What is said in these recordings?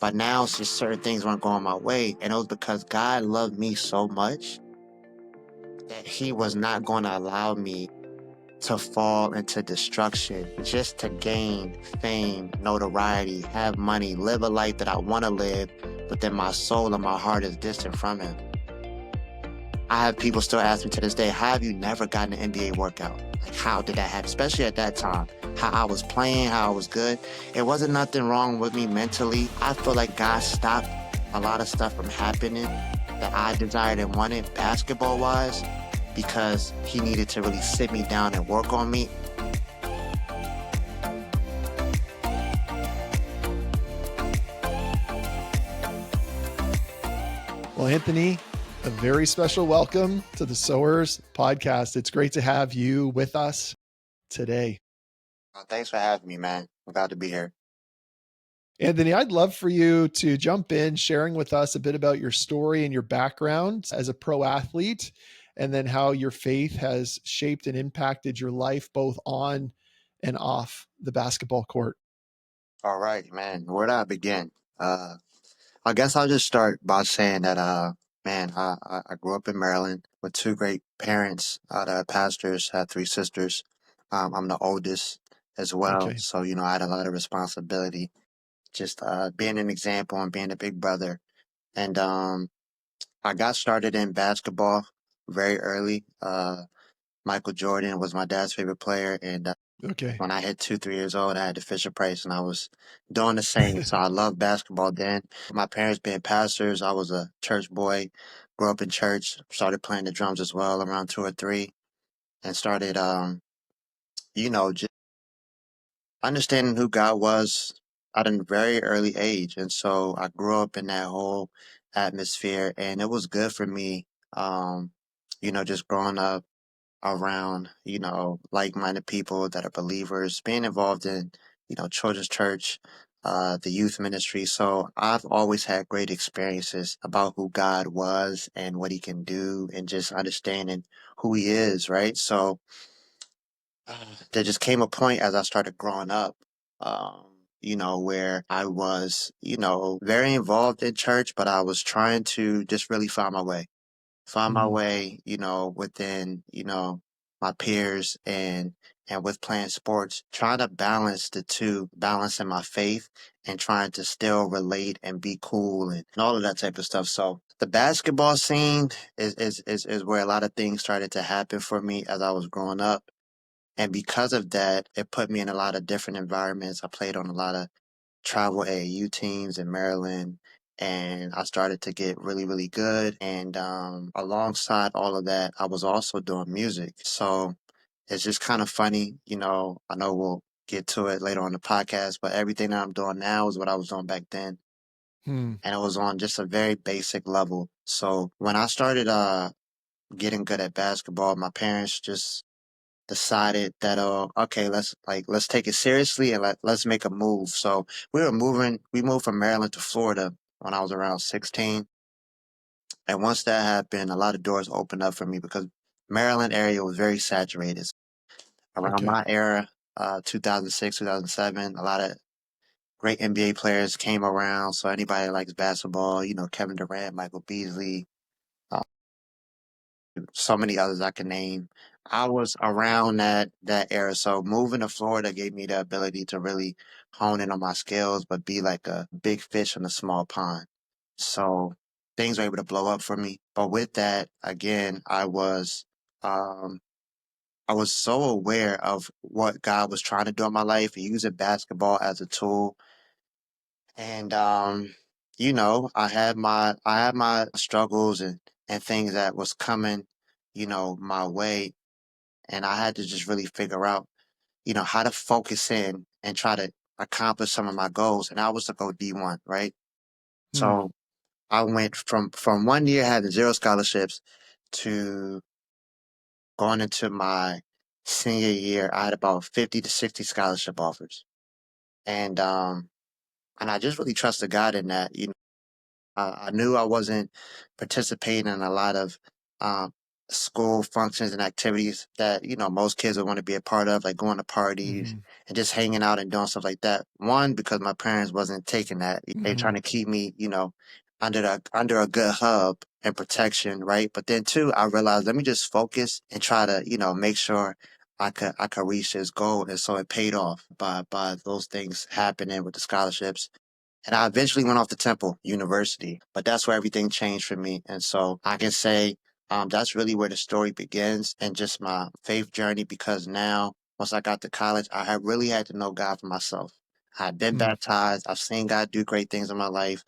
But now, it's just certain things weren't going my way. And it was because God loved me so much that He was not going to allow me to fall into destruction just to gain fame, notoriety, have money, live a life that I want to live, but then my soul and my heart is distant from Him. I have people still ask me to this day, how have you never gotten an NBA workout? Like, how did that happen? Especially at that time, how I was playing, how I was good. It wasn't nothing wrong with me mentally. I feel like God stopped a lot of stuff from happening that I desired and wanted basketball wise because He needed to really sit me down and work on me. Well, Anthony, a very special welcome to the Sowers podcast. It's great to have you with us today. Thanks for having me, man. I'm glad to be here. Anthony, I'd love for you to jump in, sharing with us a bit about your story and your background as a pro athlete, and then how your faith has shaped and impacted your life both on and off the basketball court. All right, man. Where do I begin? I guess I'll just start by saying that, man, I grew up in Maryland with two great parents, that are pastors, had three sisters. I'm the oldest as well. Okay. So, I had a lot of responsibility, just being an example and being a big brother. And I got started in basketball very early. Michael Jordan was my dad's favorite player. And Okay. when I hit 2, 3 years old, I had the Fisher Price and I was doing the same. So I loved basketball then. My parents being pastors, I was a church boy, grew up in church, started playing the drums as well around 2 or 3, and started, just understanding who God was at a very early age. And so I grew up in that whole atmosphere and it was good for me, just growing up around, like-minded people that are believers, being involved in, children's church, the youth ministry. So I've always had great experiences about who God was and what He can do and just understanding who He is, right? So there just came a point as I started growing up, where I was, very involved in church, but I was trying to just really find my Mm, way, within, my peers and with playing sports, trying to balance the two, balancing my faith and trying to still relate and be cool and all of that type of stuff. So the basketball scene is where a lot of things started to happen for me as I was growing up. And because of that, it put me in a lot of different environments. I played on a lot of travel AAU teams in Maryland, and I started to get really, really good. And alongside all of that, I was also doing music. So it's just kind of funny, I know we'll get to it later on the podcast, but everything that I'm doing now is what I was doing back then. mm, And it was on just a very basic level. So when I started getting good at basketball, my parents just decided that okay, let's take it seriously and let's make a move. So we moved from Maryland to Florida when I was around 16. And once that happened, a lot of doors opened up for me because Maryland area was very saturated. Around okay. my era, 2006, 2007, a lot of great NBA players came around. So anybody that likes basketball, Kevin Durant, Michael Beasley, uh, so many others I can name. I was around that era, so moving to Florida gave me the ability to really hone in on my skills, but be like a big fish in a small pond. So things were able to blow up for me. But with that, again, um, I was so aware of what God was trying to do in my life, using basketball as a tool. And I had my struggles and things that was coming, my way, and I had to just really figure out, how to focus in and try to accomplish some of my goals. And I was to go D1, right? Mm, So I went from one year having zero scholarships to going into my senior year, I had about 50 to 60 scholarship offers. And and I just really trusted God in that. I knew I wasn't participating in a lot of um, school functions and activities that, most kids would want to be a part of, like going to parties Hmm. and just hanging out and doing stuff like that. One, because my parents wasn't taking that. They Hmm. trying to keep me, under a good hub and protection, right? But then two, I realized let me just focus and try to, make sure I could reach this goal. And so it paid off by those things happening with the scholarships. And I eventually went off to Temple University, but that's where everything changed for me. And so I can say that's really where the story begins and just my faith journey because now, once I got to college, I had really had to know God for myself. I had been Hmm. baptized, I've seen God do great things in my life.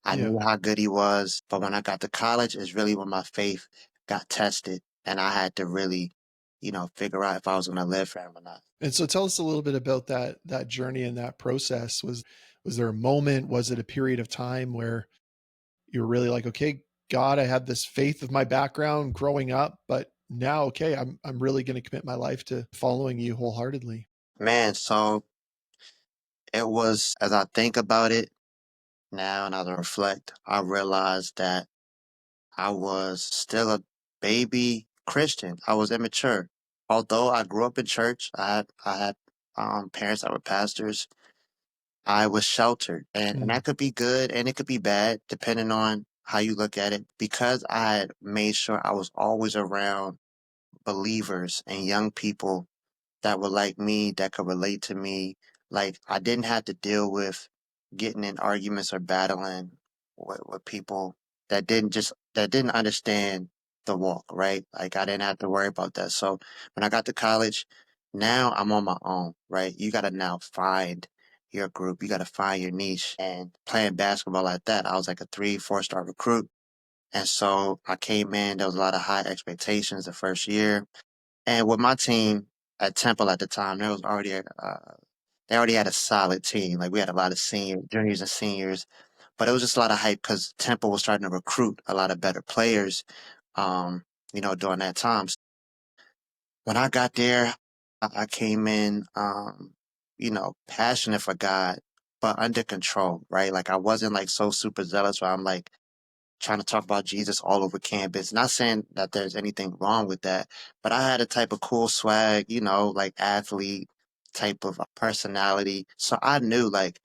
I Yeah. knew how good He was. But when I got to college, is really when my faith got tested and I had to really, figure out if I was going to live for Him or not. And so tell us a little bit about that journey and that process. Was there a moment? Was it a period of time where you were really like, okay, God, I had this faith of my background growing up, but now, okay, I'm really going to commit my life to following you wholeheartedly. Man, so it was, as I think about it, now and as I reflect, I realized that I was still a baby Christian. I was immature. Although I grew up in church, I had parents that were pastors. I was sheltered, and Mm, that could be good and it could be bad depending on how you look at it. Because I had made sure I was always around believers and young people that were like me, that could relate to me. Like I didn't have to deal with getting in arguments or battling with people that didn't understand the walk, right? Like I didn't have to worry about that. So when I got to college, now I'm on my own, right? You gotta now find your group, you gotta find your niche. And playing basketball at that, I was like a 3, 4 star recruit. And so I came in, there was a lot of high expectations the first year. And with my team at Temple at the time, there was already they already had a solid team. Like we had a lot of juniors and seniors, but it was just a lot of hype because Temple was starting to recruit a lot of better players. Um, during that time. When I got there, I came in, passionate for God, but under control, right? Like I wasn't like so super zealous where I'm like trying to talk about Jesus all over campus. Not saying that there's anything wrong with that, but I had a type of cool swag, like athlete type of personality. So I knew like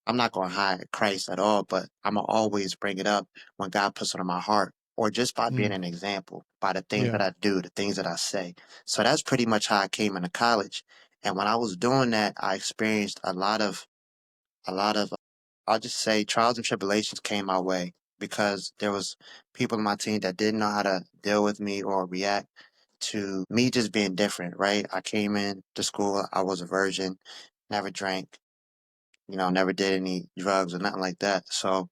I'm not going to hide Christ at all, but I'm going to always bring it up when God puts it on my heart or just by being mm, an example, by the things that yeah. I do, the things that I say. So that's pretty much how I came into college. And when I was doing that, I experienced a lot of I'll just say trials and tribulations came my way because there was people on my team that didn't know how to deal with me or react to me just being different, right? I came in to school, I was a virgin, never drank, never did any drugs or nothing like that. So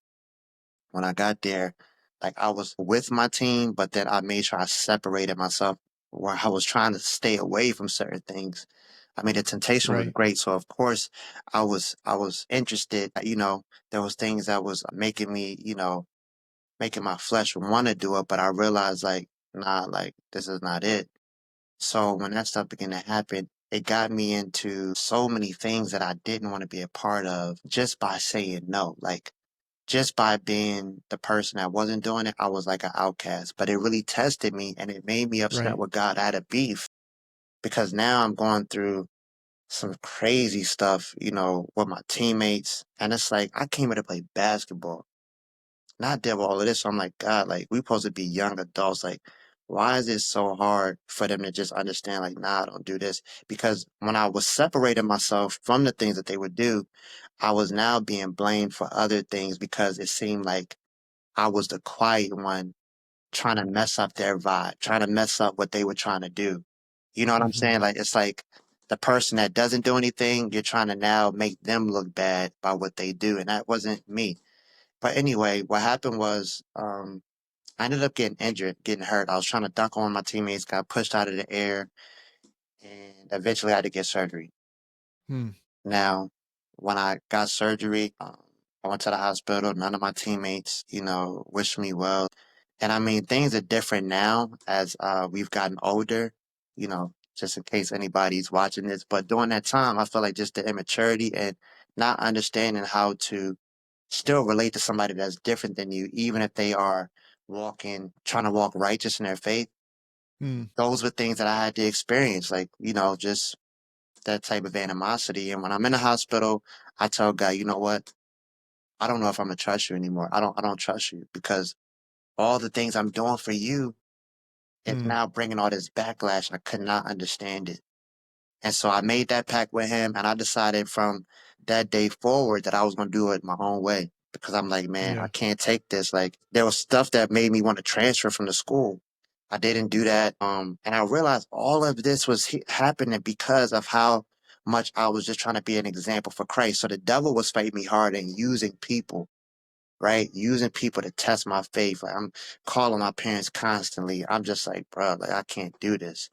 when I got there, like I was with my team, but then I made sure I separated myself where I was trying to stay away from certain things. I mean, the temptation was Right. great. So of course I was interested, there was things that was making me, making my flesh want to do it, but I realized like, nah, like this is not it. So when that stuff began to happen, it got me into so many things that I didn't want to be a part of just by saying no. Like just by being the person that wasn't doing it, I was like an outcast. But it really tested me and it made me upset Right. with God. I had a beef because now I'm going through some crazy stuff, with my teammates. And it's like, I came here to play basketball, not deal with all of this. So I'm like, God, like, we supposed to be young adults. Like, why is it so hard for them to just understand, like, nah, don't do this? Because when I was separating myself from the things that they would do, I was now being blamed for other things because it seemed like I was the quiet one trying to mess up their vibe, trying to mess up what they were trying to do. You know what I'm Hmm. saying? Like it's like the person that doesn't do anything, you're trying to now make them look bad by what they do, and that wasn't me. But anyway, what happened was I ended up getting injured, getting hurt. I was trying to dunk on my teammates, got pushed out of the air, and eventually I had to get surgery. Hmm. Now, when I got surgery, I went to the hospital. None of my teammates, wished me well. And I mean, things are different now as we've gotten older, just in case anybody's watching this. But during that time, I feel like just the immaturity and not understanding how to still relate to somebody that's different than you, even if they are trying to walk righteous in their faith. Mm, Those were things that I had to experience, like, just that type of animosity. And when I'm in the hospital, I tell God, you know what? I don't know if I'm gonna trust you anymore. I don't trust you because all the things I'm doing for you is mm, now bringing all this backlash. I could not understand it. And so I made that pact with him, and I decided from that day forward that I was going to do it my own way because I'm like, man, I yeah. can't take this. Like, there was stuff that made me want to transfer from the school. I didn't do that. And I realized all of this was happening because of how much I was just trying to be an example for Christ. So the devil was fighting me hard and using people, right? Using people to test my faith. Like, I'm calling my parents constantly. I'm just like, bro, like, I can't do this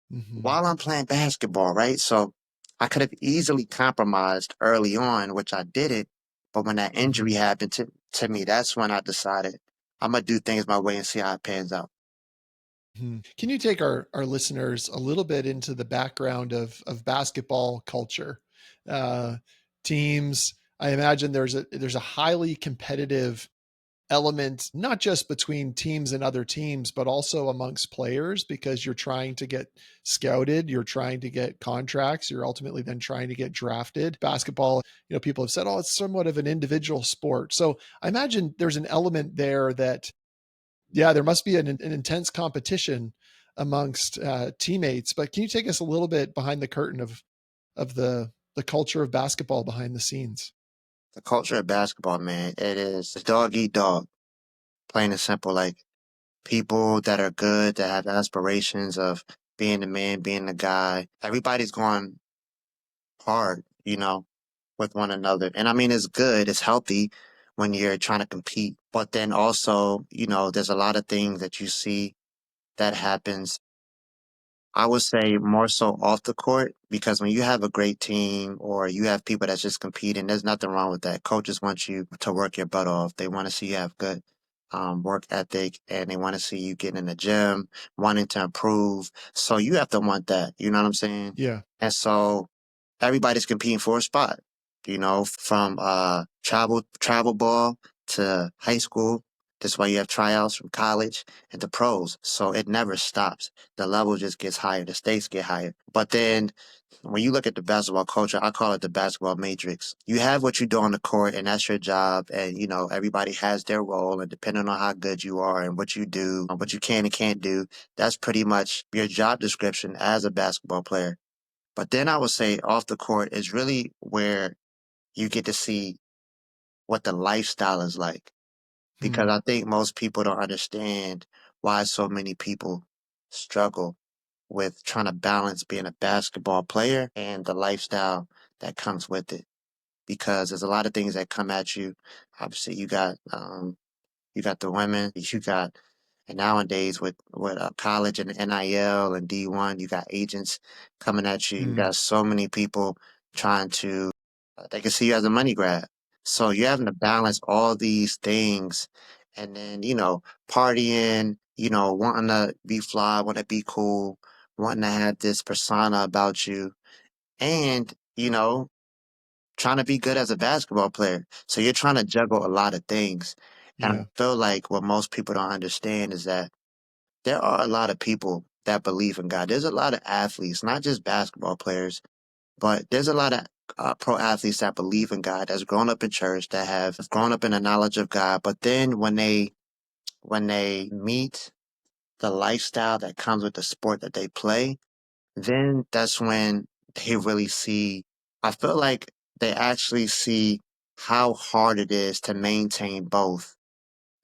Mhm, while I'm playing basketball, right? So I could have easily compromised early on, which I didn't. But when that injury mhm, happened to me, that's when I decided I'm gonna do things my way and see how it pans out. mhm. Can you take our listeners a little bit into the background of basketball culture? Uh, teams, I imagine there's a highly competitive element, not just between teams and other teams, but also amongst players because you're trying to get scouted, you're trying to get contracts, you're ultimately then trying to get drafted. Basketball, people have said, oh, it's somewhat of an individual sport. So I imagine there's an element there that, yeah, there must be an intense competition amongst teammates. But can you take us a little bit behind the curtain of the culture of basketball behind the scenes? The culture of basketball, man, it is dog eat dog, plain and simple. Like people that are good, that have aspirations of being the man, being the guy. Everybody's going hard, with one another. And I mean, it's good, it's healthy when you're trying to compete. But then also, there's a lot of things that you see that happens. I would say more so off the court because when you have a great team or you have people that's just competing, there's nothing wrong with that. Coaches want you to work your butt off. They want to see you have good work ethic and they want to see you getting in the gym, wanting to improve. So you have to want that. You know what I'm saying? Yeah. And so everybody's competing for a spot, from travel ball to high school. That's why you have tryouts from college and to pros. So it never stops. The level just gets higher, the stakes get higher. But then when you look at the basketball culture, I call it the basketball matrix. You have what you do on the court, and that's your job. And, everybody has their role. And depending on how good you are and what you do, what you can and can't do, that's pretty much your job description as a basketball player. But then I would say off the court is really where you get to see what the lifestyle is like. Because Hmm. I think most people don't understand why so many people struggle with trying to balance being a basketball player and the lifestyle that comes with it. Because there's a lot of things that come at you. Obviously, you got the women, you got, and nowadays with college and NIL and D1, you got agents coming at you. You Hmm. got so many people trying to, they can see you as a money grab. So you're having to balance all these things and then, partying, wanting to be fly, want to be cool, wanting to have this persona about you and, trying to be good as a basketball player. So you're trying to juggle a lot of things. And I Yeah. feel like what most people don't understand is that there are a lot of people that believe in God. There's a lot of athletes, not just basketball players, but there's a lot of pro athletes that believe in God, that's grown up in church, that have grown up in the knowledge of God. But then when they meet the lifestyle that comes with the sport that they play, then that's when they really see, I feel like they actually see how hard it is to maintain both,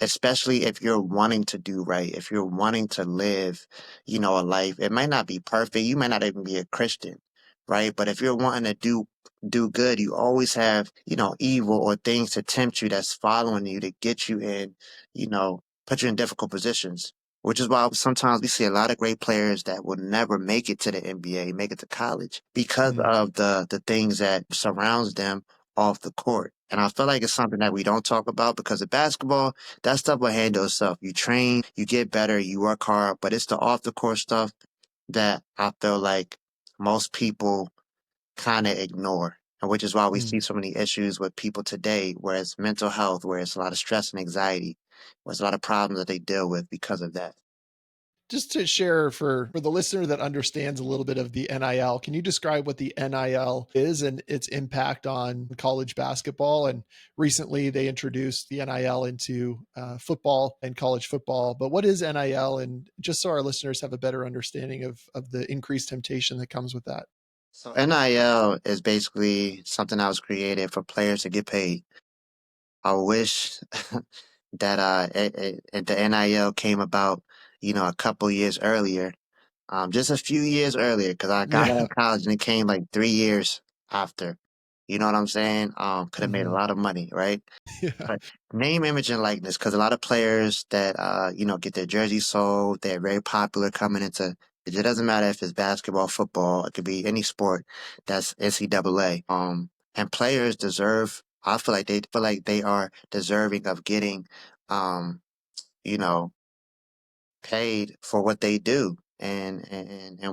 especially if you're wanting to do right, if you're wanting to live, a life. It might not be perfect. You might not even be a Christian, right? But if you're wanting to do good, you always have, evil or things to tempt you that's following you to get you in, put you in difficult positions. Which is why sometimes we see a lot of great players that will never make it to the NBA, make it to college because Hmm. of the things that surrounds them off the court. And I feel like it's something that we don't talk about because of basketball, that stuff will handle itself. You train, you get better, you work hard, but it's the off the court stuff that I feel like most people kind of ignore. And which is why we see Hmm. so many issues with people today, where it's mental health, where it's a lot of stress and anxiety, where it's a lot of problems that they deal with because of that. Just to share for the listener that understands a little bit of the NIL, can you describe what the NIL is and its impact on college basketball? And recently they introduced the NIL into football and college football. But what is NIL? And just so our listeners have a better understanding of the increased temptation that comes with that. So NIL is basically something that was created for players to get paid. I wish that the NIL came about, a couple years earlier, just a few years earlier, because I got out Yeah. of college and it came like 3 years after. You know what I'm saying? Could have made a Hmm. lot of money, right? Yeah. But name, image, and likeness, because a lot of players that get their jerseys sold, they're very popular coming into. It doesn't matter if it's basketball, football, it could be any sport that's NCAA. And players deserve. I feel like they are deserving of getting, um, you know, paid for what they do and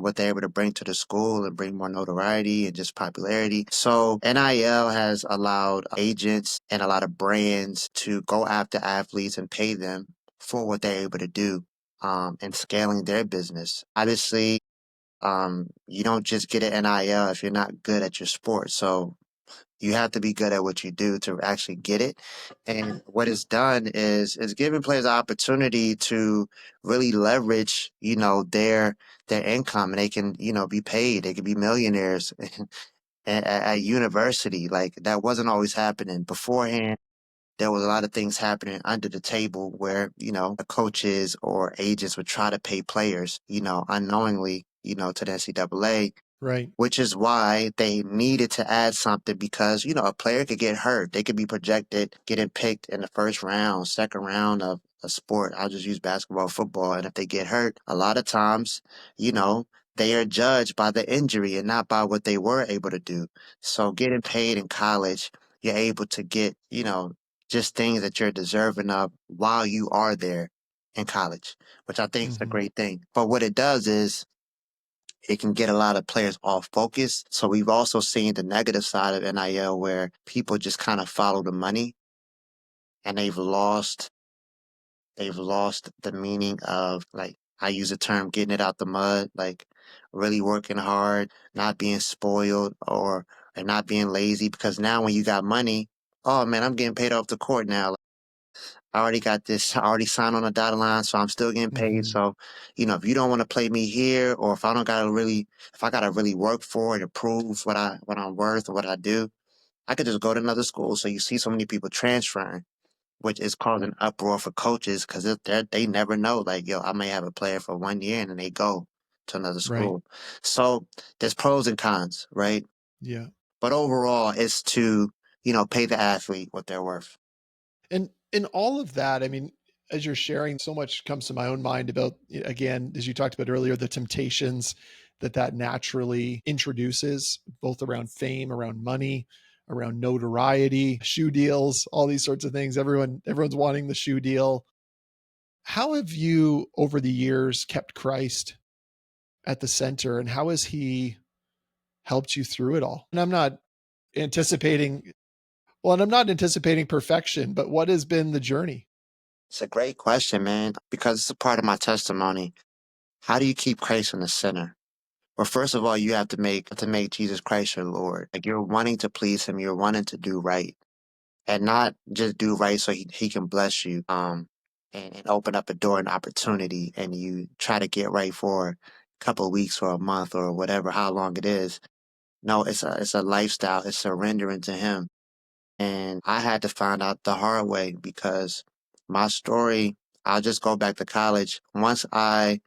what they're able to bring to the school and bring more notoriety and just popularity. So NIL has allowed agents and a lot of brands to go after athletes and pay them for what they're able to do and scaling their business. Obviously, you don't just get an NIL if you're not good at your sport. So you have to be good at what you do to actually get it. And what it's done is giving players the opportunity to really leverage, their income and they can, be paid. They can be millionaires at university. Like that wasn't always happening beforehand. There was a lot of things happening under the table where, the coaches or agents would try to pay players, unknowingly, to the NCAA, Right. which is why they needed to add something because, a player could get hurt. They could be projected getting picked in the first round, second round of a sport. I'll just use basketball, football. And if they get hurt, a lot of times, you know, they are judged by the injury and not by what they were able to do. So getting paid in college, you're able to get, just things that you're deserving of while you are there in college, which I think is a Hmm. great thing. But what it does is it can get a lot of players off focus. So we've also seen the negative side of NIL where people just kind of follow the money and they've lost the meaning of like I use the term getting it out the mud, like really working hard, not being spoiled or and not being lazy because now when you got money, oh man, I'm getting paid off the court now. I already got this. I already signed on a dotted line, so I'm still getting paid. Hmm. So, if you don't want to play me here, or if I gotta really work for it to prove what I'm worth or what I do, I could just go to another school. So you see so many people transferring, which is causing uproar for coaches because they never know. Like, yo, I may have a player for 1 year and then they go to another Right. school. So there's pros and cons, right? Yeah. But overall, it's to pay the athlete what they're worth. And in all of that, I mean, as you're sharing, so much comes to my own mind about, again, as you talked about earlier, the temptations that naturally introduces, both around fame, around money, around notoriety, shoe deals, all these sorts of things. Everyone's wanting the shoe deal. How have you, over the years, kept Christ at the center, and how has He helped you through it all? And anticipating, I'm not anticipating perfection, but what has been the journey? It's a great question, man, because it's a part of my testimony. How do you keep Christ in the center? Well, first of all, you have to make Jesus Christ your Lord. Like you're wanting to please him, you're wanting to do right. And not just do right so he can bless you, and open up a door and opportunity and you try to get right for a couple of weeks or a month or whatever, how long it is. No, it's a lifestyle, it's surrendering to him. And I had to find out the hard way because my story, I'll just go back to college. Once I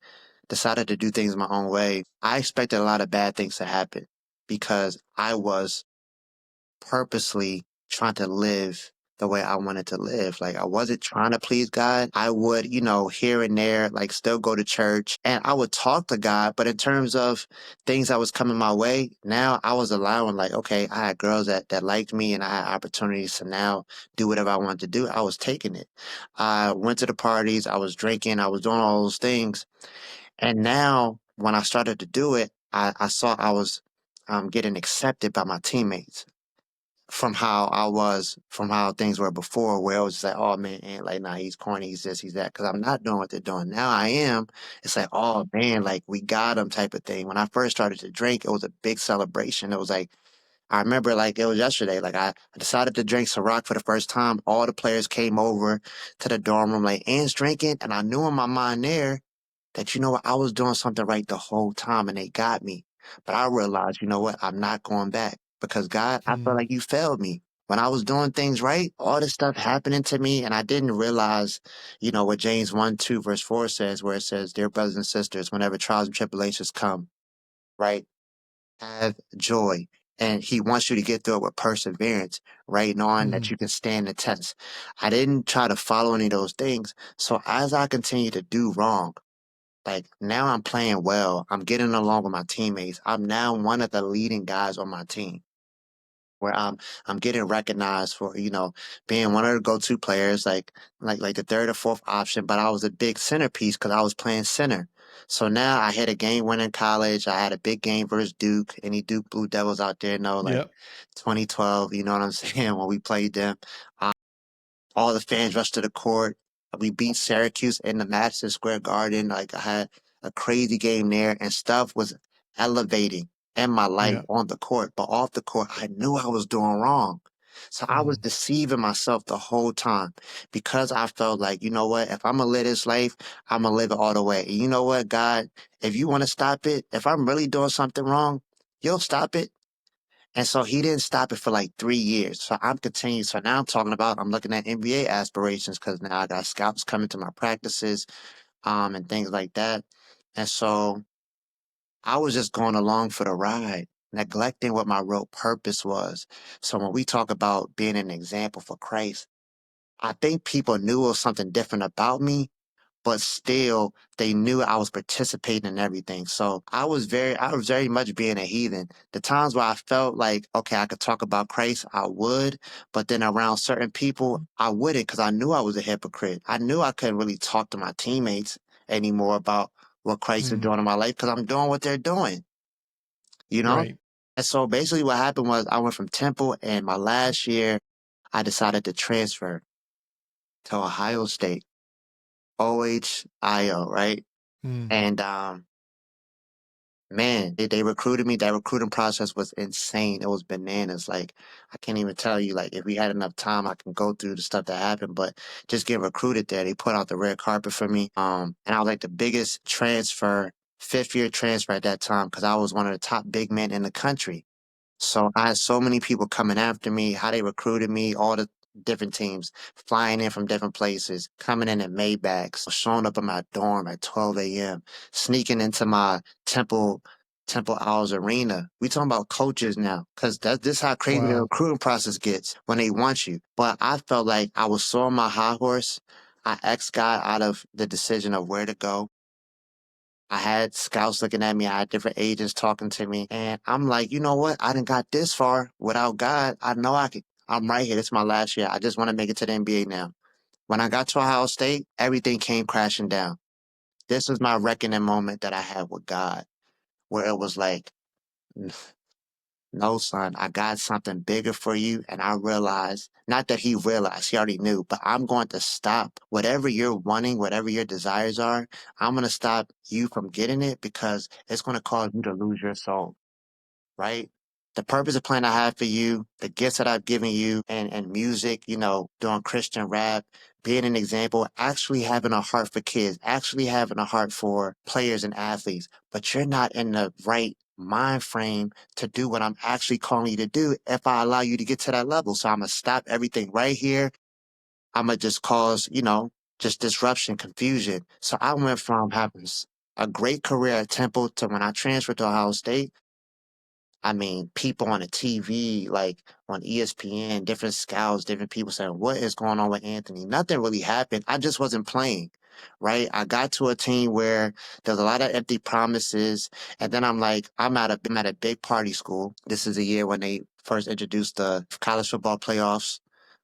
decided to do things my own way, I expected a lot of bad things to happen because I was purposely trying to live the way I wanted to live. Like I wasn't trying to please God. I would, here and there, like still go to church and I would talk to God. But in terms of things that was coming my way, now I was allowing like, okay, I had girls that liked me and I had opportunities to now do whatever I wanted to do. I was taking it. I went to the parties, I was drinking, I was doing all those things. And now when I started to do it, I saw I was getting accepted by my teammates. from how I was, from how things were before, where it was just like, oh man, and like, nah, he's corny, he's this, he's that, because I'm not doing what they're doing. Now I am. It's like, oh man, like we got him type of thing. When I first started to drink, it was a big celebration. It was like, I remember like it was yesterday. Like I decided to drink Ciroc for the first time. All the players came over to the dorm room, like, Ann's drinking, and I knew in my mind there that, you know what, I was doing something right the whole time and they got me. But I realized, you know what, I'm not going back because God, I felt Mm. like you failed me. When I was doing things right, all this stuff happening to me, and I didn't realize, what James 1, 2, verse 4 says, where it says, dear brothers and sisters, whenever trials and tribulations come, right, have joy. And he wants you to get through it with perseverance, right? Knowing that Mm. you can stand the test. I didn't try to follow any of those things. So as I continue to do wrong, like now I'm playing well. I'm getting along with my teammates. I'm now one of the leading guys on my team where I'm getting recognized for, being one of the go-to players, like the third or fourth option, but I was a big centerpiece because I was playing center. So now I hit a game win in college. I had a big game versus Duke. Any Duke Blue Devils out there know, like Yep. 2012, you know what I'm saying, when we played them. All the fans rushed to the court. We beat Syracuse in the Madison Square Garden. Like I had a crazy game there, and stuff was elevating in my life Yeah. on the court. But off the court, I knew I was doing wrong. So I was Mm. deceiving myself the whole time because I felt like, you know what? If I'm gonna live this life, I'm gonna live it all the way. And you know what, God? If you want to stop it, if I'm really doing something wrong, you'll stop it. And so he didn't stop it for like 3 years. So I'm continuing. So now I'm looking at NBA aspirations because now I got scouts coming to my practices, and things like that. And so I was just going along for the ride, neglecting what my real purpose was. So when we talk about being an example for Christ, I think people knew it was something different about me, but still they knew I was participating in everything. So I was very much being a heathen. The times where I felt like, okay, I could talk about Christ, I would, but then around certain people, I wouldn't because I knew I was a hypocrite. I knew I couldn't really talk to my teammates anymore about what Christ is Mm. doing in my life because I'm doing what they're doing, you know? Right. And so basically what happened was I went from Temple and my last year, I decided to transfer to Ohio State, OHIO, right? Mm. And man, they recruited me. That recruiting process was insane. It was bananas. Like I can't even tell you. Like if we had enough time, I can go through the stuff that happened. But just getting recruited there, they put out the red carpet for me. And I was like the biggest transfer, fifth year transfer at that time because I was one of the top big men in the country. So I had so many people coming after me, how they recruited me, all the different teams, flying in from different places, coming in at Maybachs, showing up in my dorm at 12 a.m., sneaking into my Temple Owls arena. We talking about coaches now, because this is how crazy the Wow. recruiting process gets when they want you. But I felt like I was so on my high horse. I ex got out of the decision of where to go. I had scouts looking at me. I had different agents talking to me. And I'm like, you know what? I didn't got this far without God. I know I could. I'm right here. This is my last year. I just want to make it to the NBA now. When I got to Ohio State, everything came crashing down. This was my reckoning moment that I had with God, where it was like, no, son, I got something bigger for you. And I realized, not that he realized, he already knew, but I'm going to stop whatever you're wanting, whatever your desires are. I'm going to stop you from getting it because it's going to cause you to lose your soul, right? The purpose of plan I have for you, the gifts that I've given you, and music, doing Christian rap, being an example, actually having a heart for kids, actually having a heart for players and athletes, but you're not in the right mind frame to do what I'm actually calling you to do if I allow you to get to that level. So I'm gonna stop everything right here. I'm gonna just cause, just disruption, confusion. So I went from having a great career at Temple to when I transferred to Ohio State. I mean, people on the TV, like on ESPN, different scouts, different people saying, what is going on with Anthony? Nothing really happened. I just wasn't playing, right? I got to a team where there's a lot of empty promises. And then I'm like, I'm at a big party school. This is a year when they first introduced the college football playoffs.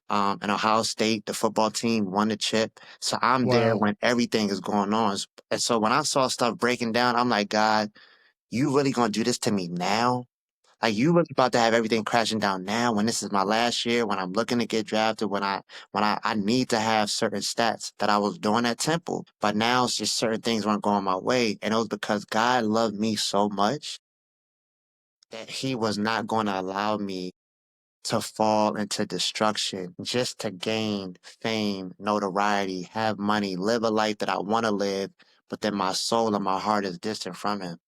And Ohio State, the football team, won the chip. So I'm there Wow. when everything is going on. And so when I saw stuff breaking down, I'm like, God, you really gonna do this to me now? Like you was about to have everything crashing down now when this is my last year, when I'm looking to get drafted, I need to have certain stats that I was doing at Temple. But now it's just certain things weren't going my way. And it was because God loved me so much that he was not going to allow me to fall into destruction just to gain fame, notoriety, have money, live a life that I want to live, but then my soul and my heart is distant from him.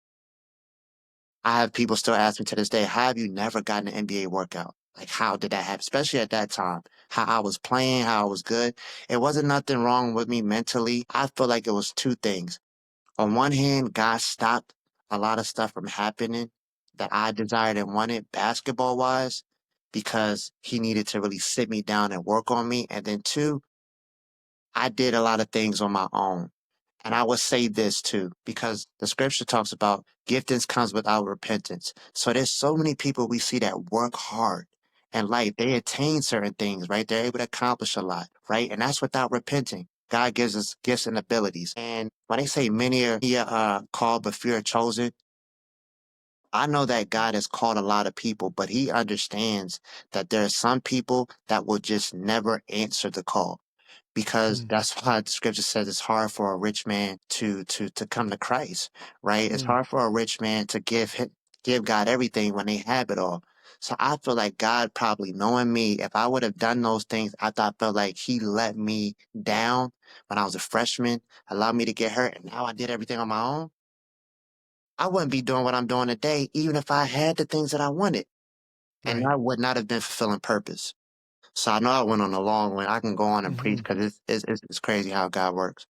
I have people still ask me to this day, how have you never gotten an NBA workout? Like, how did that happen? Especially at that time, how I was playing, how I was good. It wasn't nothing wrong with me mentally. I feel like it was two things. On one hand, God stopped a lot of stuff from happening that I desired and wanted basketball wise because he needed to really sit me down and work on me. And then two, I did a lot of things on my own. And I would say this too, because the scripture talks about giftings comes without repentance. So there's so many people we see that work hard in life. They attain certain things, right? They're able to accomplish a lot, right? And that's without repenting. God gives us gifts and abilities. And when they say many are called, but few are chosen, I know that God has called a lot of people, but he understands that there are some people that will just never answer the call because Mm, that's why the scripture says it's hard for a rich man to come to Christ, right? It's mm, hard for a rich man to give God everything when they have it all. So I feel like God probably knowing me, if I would have done those things, I felt like he let me down when I was a freshman, allowed me to get hurt, and now I did everything on my own. I wouldn't be doing what I'm doing today, even if I had the things that I wanted, and right. that would not have been fulfilling purpose. So I know I went on a long one. I can go on and preach Hmm. because it's crazy how God works.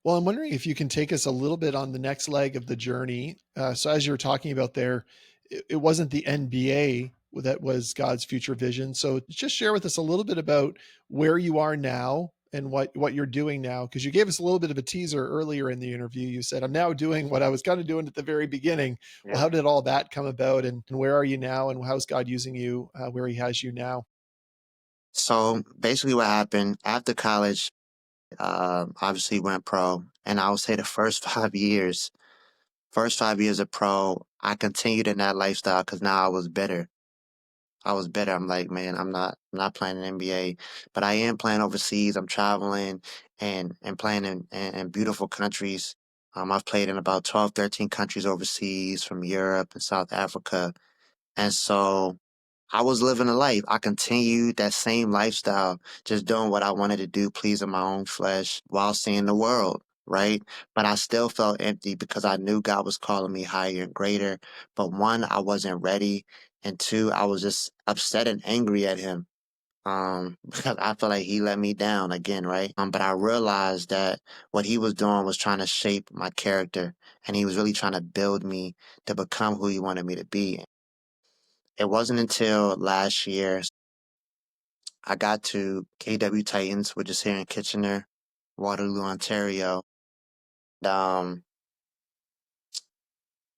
Well, I'm wondering if you can take us a little bit on the next leg of the journey. So, as you were talking about there, it wasn't the NBA that was God's future vision. So, just share with us a little bit about where you are now and what you're doing now, because you gave us a little bit of a teaser earlier in the interview. You said, "I'm now doing what I was kind of doing at the very beginning." Well, Yeah. how did all that come about, and where are you now, and how's God using you where He has you now? So basically, what happened after college, obviously went pro, and I would say the first 5 years of pro, I continued in that lifestyle because now I was better. I was better. I'm like, man, I'm not playing in NBA, but I am playing overseas. I'm traveling and playing in beautiful countries. I've played in about 12, 13 countries overseas from Europe and South Africa. And so I was living a life. I continued that same lifestyle, just doing what I wanted to do, pleasing my own flesh while seeing the world, right? But I still felt empty because I knew God was calling me higher and greater. But one, I wasn't ready. And two, I was just upset and angry at him. Because I feel like he let me down again, right? But I realized that what he was doing was trying to shape my character and he was really trying to build me to become who he wanted me to be. It wasn't until last year I got to KW Titans, which is here in Kitchener, Waterloo, Ontario. Um,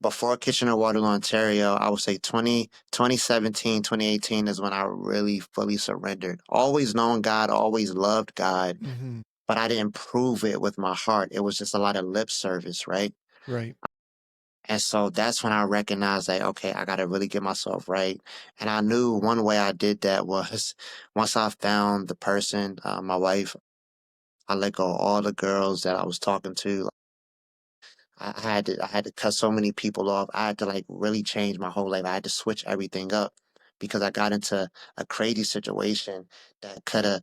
Before Kitchener, Waterloo, Ontario, I would say 2017, 2018 is when I really fully surrendered. Always known God, always loved God, Hmm. but I didn't prove it with my heart. It was just a lot of lip service, right? Right. And so that's when I recognized that, okay, I got to really get myself right. And I knew one way I did that was once I found the person, my wife, I let go of all the girls that I was talking to. I had to cut so many people off. I had to like really change my whole life. I had to switch everything up because I got into a crazy situation that could have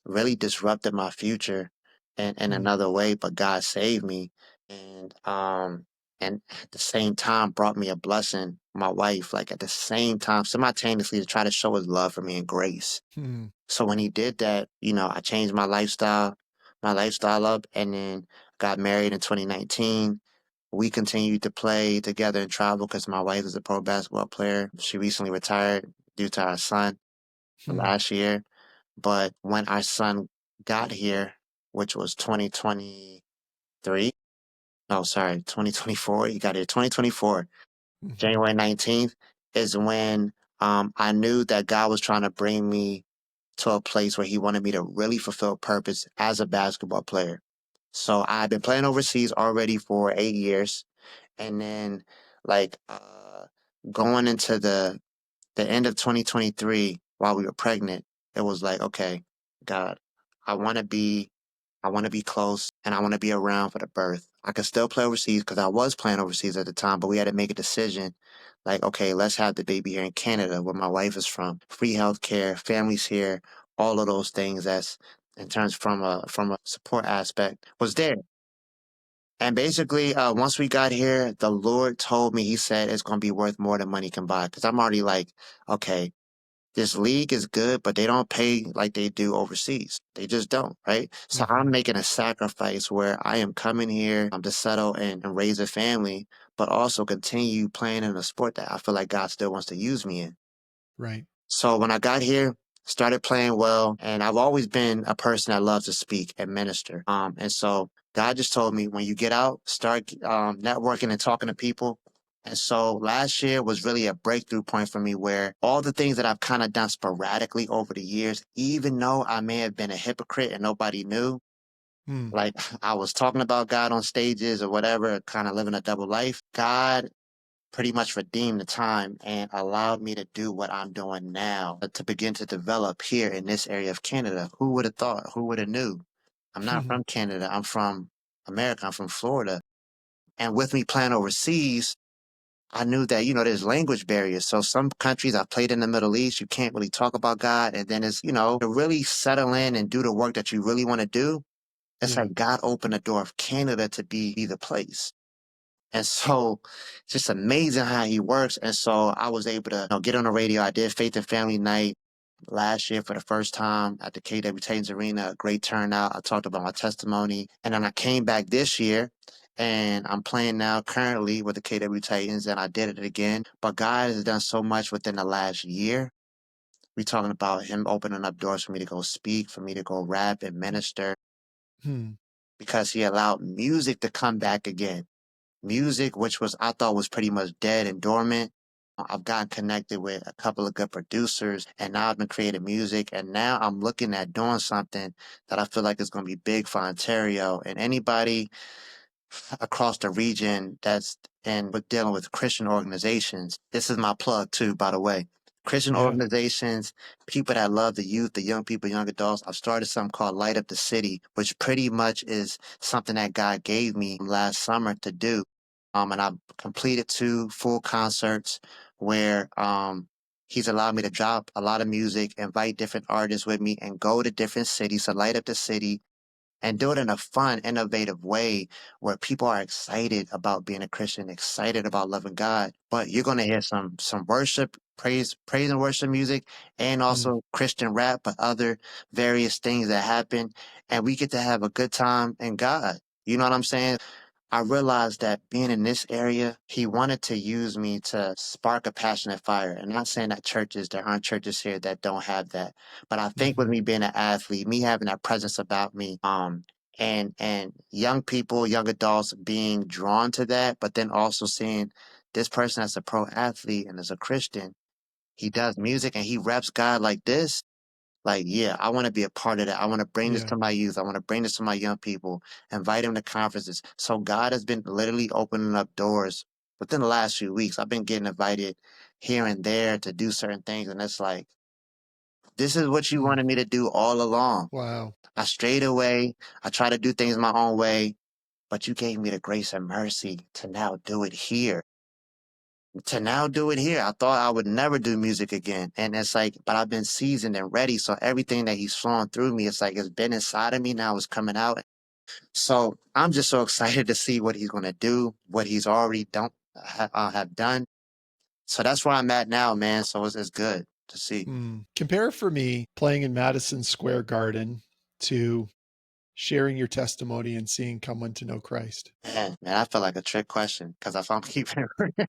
really disrupted my future in Mm, another way, but God saved me and at the same time brought me a blessing, my wife, like at the same time, simultaneously to try to show his love for me and grace. mm, So when he did that, you know, I changed my lifestyle up, and then got married in 2019. We continued to play together and travel because my wife is a pro basketball player. She recently retired due to our son mm, last year. But when our son got here, which was 2023, no, sorry, 2024, he got here 2024, mhm, January 19th, is when I knew that God was trying to bring me to a place where he wanted me to really fulfill purpose as a basketball player. So I've been playing overseas already for 8 years. And then like going into the end of 2023 while we were pregnant, it was like, okay, God, I want to be I want to be close and I want to be around for the birth. I could still play overseas because I was playing overseas at the time, but we had to make a decision like, okay, let's have the baby here in Canada where my wife is from. Free healthcare, families here, all of those things that's in terms from a support aspect was there. And basically, once we got here, the Lord told me, He said it's going to be worth more than money can buy. Because I'm already like, okay, this league is good, but they don't pay like they do overseas. They just don't, right? So I'm Hmm. making a sacrifice where I am coming here to settle and raise a family, but also continue playing in a sport that I feel like God still wants to use me in. Right. So when I got here, started playing well, and I've always been a person that loves to speak and minister. And so God just told me when you get out, start networking and talking to people. And so last year was really a breakthrough point for me where all the things that I've kind of done sporadically over the years, even though I may have been a hypocrite and nobody knew, Mm. like I was talking about God on stages or whatever, kind of living a double life. God pretty much redeemed the time and allowed me to do what I'm doing now to begin to develop here in this area of Canada. Who would have thought? Who would have knew? I'm not from Canada. I'm from America. I'm from Florida. And with me playing overseas, I knew that, there's language barriers. So some countries I've played in the Middle East, you can't really talk about God. And then it's, to really settle in and do the work that you really want to do, it's Yeah. like God opened the door of Canada to be the place. And so it's just amazing how he works. And so I was able to get on the radio. I did Faith and Family Night last year for the first time at the KW Titans Arena. A great turnout. I talked about my testimony. And then I came back this year and I'm playing now currently with the KW Titans and I did it again. But God has done so much within the last year. We talking about him opening up doors for me to go speak, for me to go rap and minister Hmm. because he allowed music to come back again. Music, which was I thought was pretty much dead and dormant. I've gotten connected with a couple of good producers, and now I've been creating music, and now I'm looking at doing something that I feel like is going to be big for Ontario and anybody across the region that's and with dealing with Christian organizations. This is my plug too, by the way. Christian Yeah. organizations, people that love the youth, the young people, young adults. I've started something called Light Up the City, which pretty much is something that God gave me last summer to do. And I've completed 2 full concerts where he's allowed me to drop a lot of music, invite different artists with me, and go to different cities to light up the city and do it in a fun, innovative way where people are excited about being a Christian, excited about loving God. But you're gonna hear some worship, praise and worship music, and Mm. also Christian rap, but other various things that happen, and we get to have a good time in God. You know what I'm saying? I realized that being in this area, he wanted to use me to spark a passionate fire. And not saying that there aren't churches here that don't have that. But I think with Hmm. me being an athlete, me having that presence about me, and young people, young adults being drawn to that, but then also seeing this person as a pro athlete and as a Christian, he does music and he reps God like this. Like, yeah, I want to be a part of that. I want to bring this Yeah. to my youth. I want to bring this to my young people, invite them to conferences. So God has been literally opening up doors within the last few weeks. I've been getting invited here and there to do certain things. And it's like, this is what you Mm. wanted me to do all along. Wow. I strayed away. I try to do things my own way, but you gave me the grace and mercy to now do it here. To now do it here. I thought I would never do music again. And it's like, but I've been seasoned and ready. So everything that he's flowing through me, it's like it's been inside of me. Now it's coming out. So I'm just so excited to see what he's going to do, what he's already have done. So that's where I'm at now, man. So it's good to see. Mm. Compare for me playing in Madison Square Garden to sharing your testimony and seeing someone to know Christ. Man, I feel like a trick question because if I'm keeping it,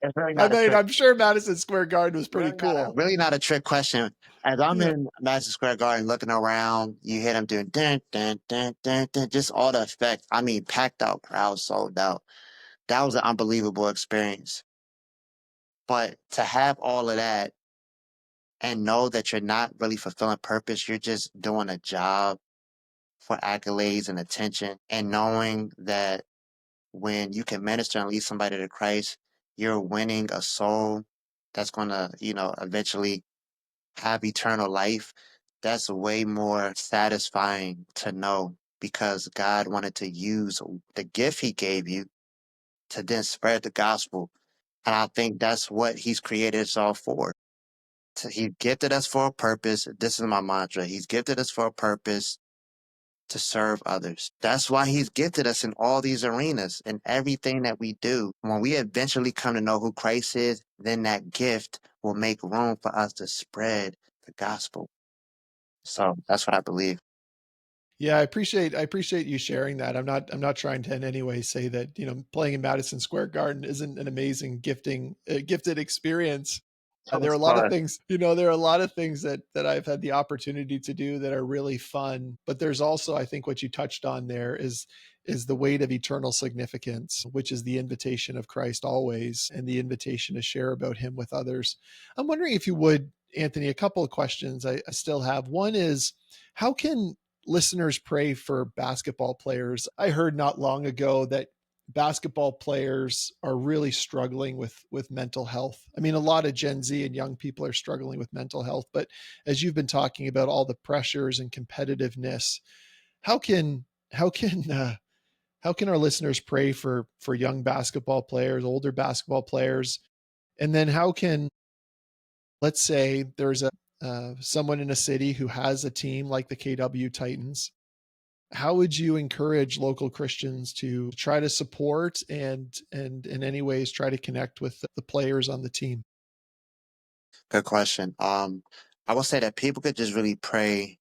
it's really I not a mean, trick. I'm sure Madison Square Garden was pretty cool. Really not a trick question. As I'm Yeah. in Madison Square Garden looking around, you hear them doing dun, dun, dun, dun, dun, just all the effect. I mean, packed out crowd, sold out. That was an unbelievable experience. But to have all of that and know that you're not really fulfilling purpose, you're just doing a job for accolades and attention, and knowing that when you can minister and lead somebody to Christ, you're winning a soul that's gonna, eventually have eternal life, that's way more satisfying to know because God wanted to use the gift he gave you to then spread the gospel. And I think that's what he's created us all for. So he gifted us for a purpose. This is my mantra. He's gifted us for a purpose to serve others. That's why he's gifted us in all these arenas and everything that we do. When we eventually come to know who Christ is, then that gift will make room for us to spread the gospel. So that's what I believe. Yeah, I appreciate you sharing that. I'm not trying to in any way say that, playing in Madison Square Garden isn't an amazing gifted experience. That There are was a lot of fun. things, there are a lot of things that I've had the opportunity to do that are really fun, but there's also, I think what you touched on there is the weight of eternal significance, which is the invitation of Christ always and the invitation to share about him with others. I'm wondering if you would, Anthony, a couple of questions I still have. One is, how can listeners pray for basketball players? I heard not long ago that basketball players are really struggling with mental health. I mean, a lot of Gen Z and young people are struggling with mental health, but as you've been talking about all the pressures and competitiveness, how can how can how can our listeners pray for young basketball players, older basketball players, and then how can, let's say there's a someone in a city who has a team like the KW Titans, how would you encourage local Christians to try to support and in any ways try to connect with the players on the team? Good question. I will say that people could just really pray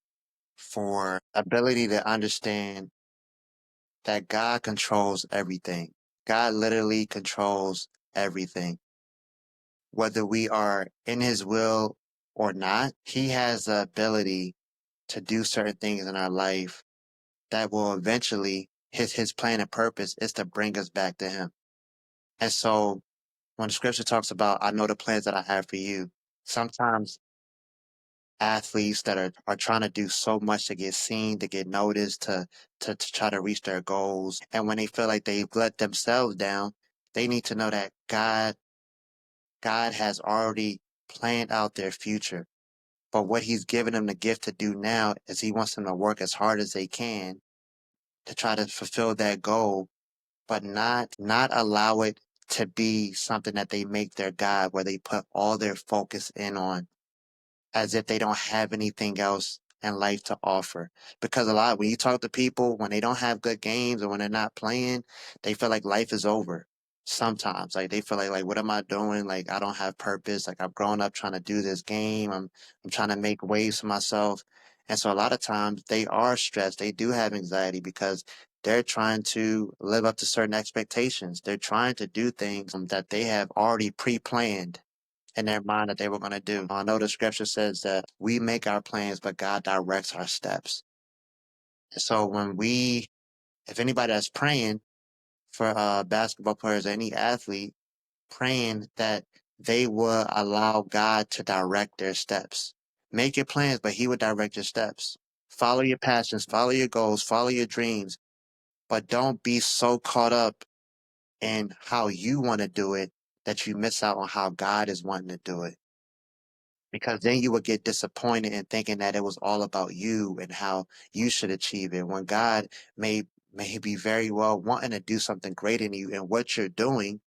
for ability to understand that God controls everything. God literally controls everything. Whether we are in his will or not, he has the ability to do certain things in our life that will eventually his plan and purpose is to bring us back to him. And so when the scripture talks about I know the plans that I have for you, sometimes athletes that are trying to do so much to get seen, to get noticed, to try to reach their goals. And when they feel like they've let themselves down, they need to know that God has already planned out their future. But what he's given them the gift to do now is he wants them to work as hard as they can to try to fulfill that goal, but not allow it to be something that they make their God, where they put all their focus in on as if they don't have anything else in life to offer. Because a lot, when you talk to people, when they don't have good games or when they're not playing, they feel like life is over. Sometimes, like they feel like, what am I doing? Like I don't have purpose. Like I've grown up trying to do this game. I'm trying to make waves for myself. And so a lot of times they are stressed. They do have anxiety because they're trying to live up to certain expectations. They're trying to do things that they have already pre-planned in their mind that they were going to do. I know the scripture says that we make our plans, but God directs our steps. So if anybody that's praying for basketball players, or any athlete, praying that they will allow God to direct their steps. Make your plans, but He will direct your steps. Follow your passions, follow your goals, follow your dreams, but don't be so caught up in how you want to do it that you miss out on how God is wanting to do it. Because then you would get disappointed in thinking that it was all about you and how you should achieve it when God may be very well wanting to do something great in you and what you're doing,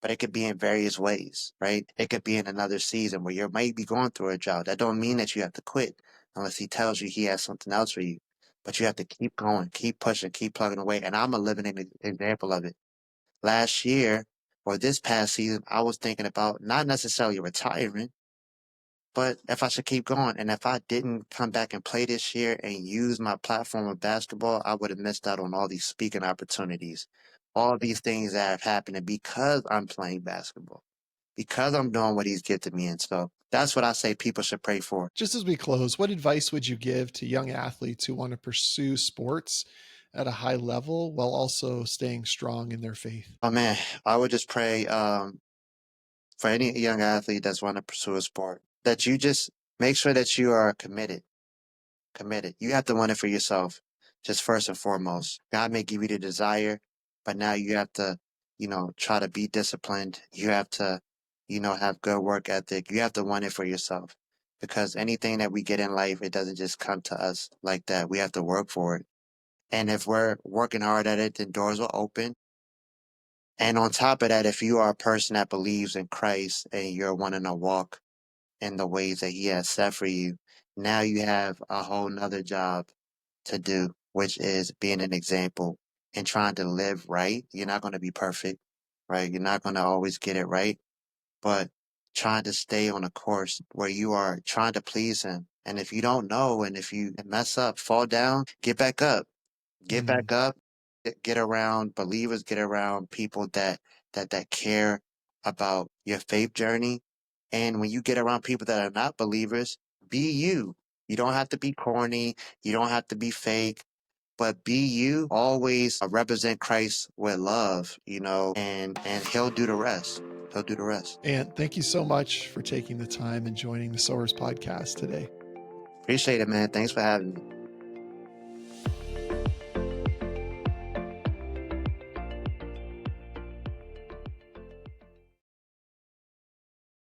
but it could be in various ways, right? It could be in another season where you might be going through a drought. That don't mean that you have to quit unless he tells you he has something else for you. But you have to keep going, keep pushing, keep plugging away. And I'm a living example of it. Last year or this past season, I was thinking about not necessarily retiring, but if I should keep going, and if I didn't come back and play this year and use my platform of basketball, I would have missed out on all these speaking opportunities, all these things that have happened because I'm playing basketball, because I'm doing what he's gifted me. And so that's what I say people should pray for. Just as we close, what advice would you give to young athletes who want to pursue sports at a high level while also staying strong in their faith? Oh man, I would just pray for any young athlete that's want to pursue a sport that you just make sure that you are committed. You have to want it for yourself, just first and foremost. God may give you the desire, but now you have to try to be disciplined. You have to, have good work ethic. You have to want it for yourself because anything that we get in life, it doesn't just come to us like that. We have to work for it. And if we're working hard at it, then doors will open. And on top of that, if you are a person that believes in Christ and you're wanting to walk in the ways that He has set for you, now you have a whole nother job to do, which is being an example and trying to live right. You're not going to be perfect, right? You're not going to always get it right, but trying to stay on a course where you are trying to please Him. And if you don't know, and if you mess up, fall down, get back up, get Mm. back up, get around believers, get around people that care about your faith journey. And when you get around people that are not believers, be you. You don't have to be corny. You don't have to be fake, but be you. Always represent Christ with love, and He'll do the rest. He'll do the rest. And thank you so much for taking the time and joining the Sowers podcast today. Appreciate it, man. Thanks for having me.